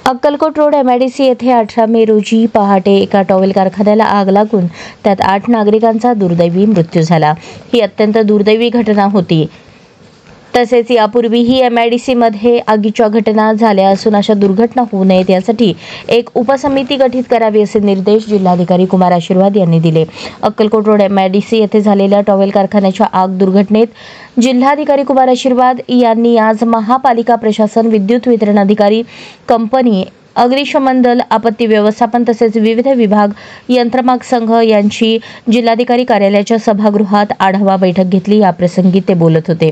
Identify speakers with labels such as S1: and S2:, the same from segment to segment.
S1: Akkalkot road MIDC येथे 18 मे रोजी पहाटे एका टॉवेल कारखान्याला आग लागून त्यात 8 नागरिकांचा दुर्दैवी मृत्यू झाला। ही अत्यंत दुर्दैवी घटना होती। तसेच यापूर्वीही MIDC मध्ये आगीच्या घटना झाल्या असून अशा दुर्घटना होऊ नयेत यासाठी एक उपसमिती गठीत करावी असे निर्देश जिल्हाधिकारी कुमार आशीर्वाद यांनी दिले। अक्कलकोट रोड MIDC येथे झालेल्या टॉवेल कारखान्याच्या आग दुर्घटनेत जिल्हाधिकारी कुमार आशीर्वाद यांनी आज महापालिका प्रशासन, विद्युत वितरण अधिकारी, कंपनी, अग्निशमन दल, आपत्ती व्यवस्थापन तसेच विविध विभाग, यंत्रमाग संघ यांची जिल्हाधिकारी कार्यालयाच्या सभागृहात आढावा बैठक घेतली। याप्रसंगी ते बोलत होते।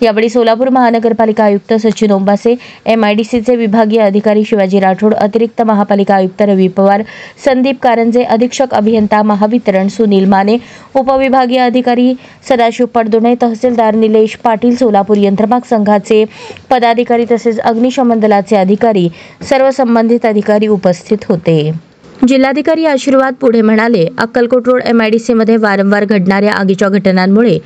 S1: यावेळी सोलापूर महानगरपालिका आयुक्त सचिन ओंबासे, MIDCचे विभागीय अधिकारी शिवाजी राठोड, अतिरिक्त महापालिका आयुक्त रवी पवार, संदीप कारंजे, अधीक्षक अभियंता महावितरण सुनील माने, उपविभागीय अधिकारी सदाशिव पडदोणे, तहसीलदार निलेश पाटील, सोलापूर यंत्रमाग संघाचे पदाधिकारी तसेच अग्निशमन दलाचे अधिकारी, सर्व संबंधित अधिकारी उपस्थित होते। जिल्हाधिकारी आशीर्वाद पुढे म्हणाले, अक्कलकोट रोड MIDC मध्ये वारंवार घडणाऱ्या आगीच्या घटनांमुळे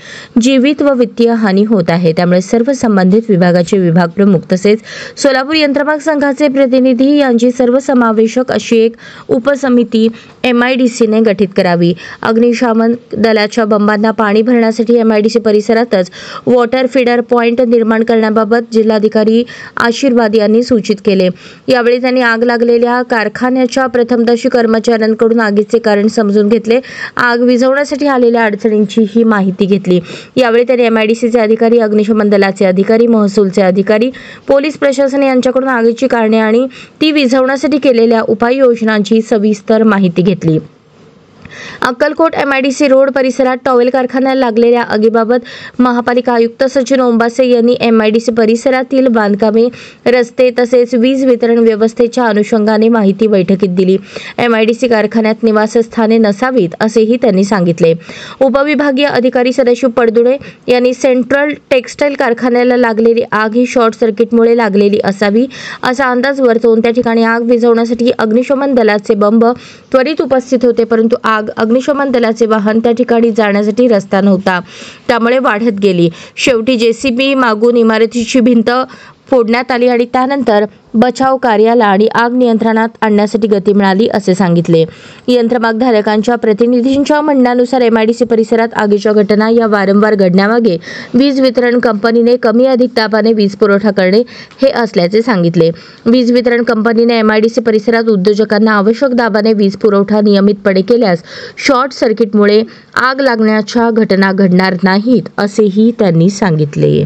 S1: जीवित व वित्तीय हानी होत आहे। त्यामुळे सर्व संबंधित विभागाचे विभाग प्रमुख तसेच सोलापूर यंत्रमाग संघाचे प्रतिनिधी यांची सर्वसमावेशक अशी एक उपसमिती MIDC ने गठीत करावी। अग्निशमन दलाच्या बंबांना पाणी भरण्यासाठी MIDC परिसरातच वॉटर फीडर पॉइंट निर्माण करण्याबाबत जिल्हाधिकारी आशीर्वाद यांनी सूचित केले। यावेळी त्यांनी आग लागलेल्या कारखान्याच्या प्रथमदर्शी कर्मचाऱ्यांकडून आगीचे कारण समजून घेतले। आग विझवण्यासाठी आलेल्या अडचणींची ही माहिती घेतली। यावेळी त्यांनी MIDCचे अधिकारी, अग्निशमन दलाचे अधिकारी, महसूलचे अधिकारी, पोलीस प्रशासन यांच्याकडून आगीची कारणे आणि ती विझवण्यासाठी केलेल्या उपाययोजनांची सविस्तर माहिती घेतली। अक्कलकोट MIDC रोड परिसरात टॉवेल कारखान्याला लागलेल्या आगीबाबत महापालिका आयुक्त सचिन ओंबासे यांनी MIDC परिसरातील बांधकामे, रस्ते तसेच वीज वितरण व्यवस्थेच्या अनुषंगाने माहिती बैठकीत दिली। MIDC कारखान्यात निवासस्थाने नसावीत असेही त्यांनी सांगितले। उपविभागीय अधिकारी सदाशिव पडदोणे यांनी सेंट्रल टेक्सटाईल कारखान्याला लागलेली आग ही शॉर्ट सर्किटमुळे लागलेली असावी असा अंदाज वर्तवून त्या ठिकाणी आग विझवण्यासाठी अग्निशमन दलाचे बंब त्वरित उपस्थित होते, परंतु अग्निशमन दलाचे वाहन त्या ठिकाणी जाण्यासाठी रस्ता नव्हता, त्यामुळे वाढत गेली। शेवटी JCB मागून इमारतीची भिंत फोडण्यात आली आणि त्यानंतर बचाव कार्याला आणि आग नियंत्रणात आणण्यासाठी गती मिळाली असे सांगितले। यंत्रमागधारकांच्या प्रतिनिधींच्या म्हणण्यानुसार MIDC परिसरात आगीच्या घटना या वारंवार घडण्यामागे वीज वितरण कंपनीने कमी अधिक दाबाने वीज पुरवठा करणे हे असल्याचे सांगितले। वीज वितरण कंपनीने MIDC परिसरात उद्योजकांना आवश्यक दाबाने वीज पुरवठा नियमितपणे केल्यास शॉर्ट सर्किटमुळे आग लागण्याच्या घटना घडणार नाहीत असेही त्यांनी सांगितले।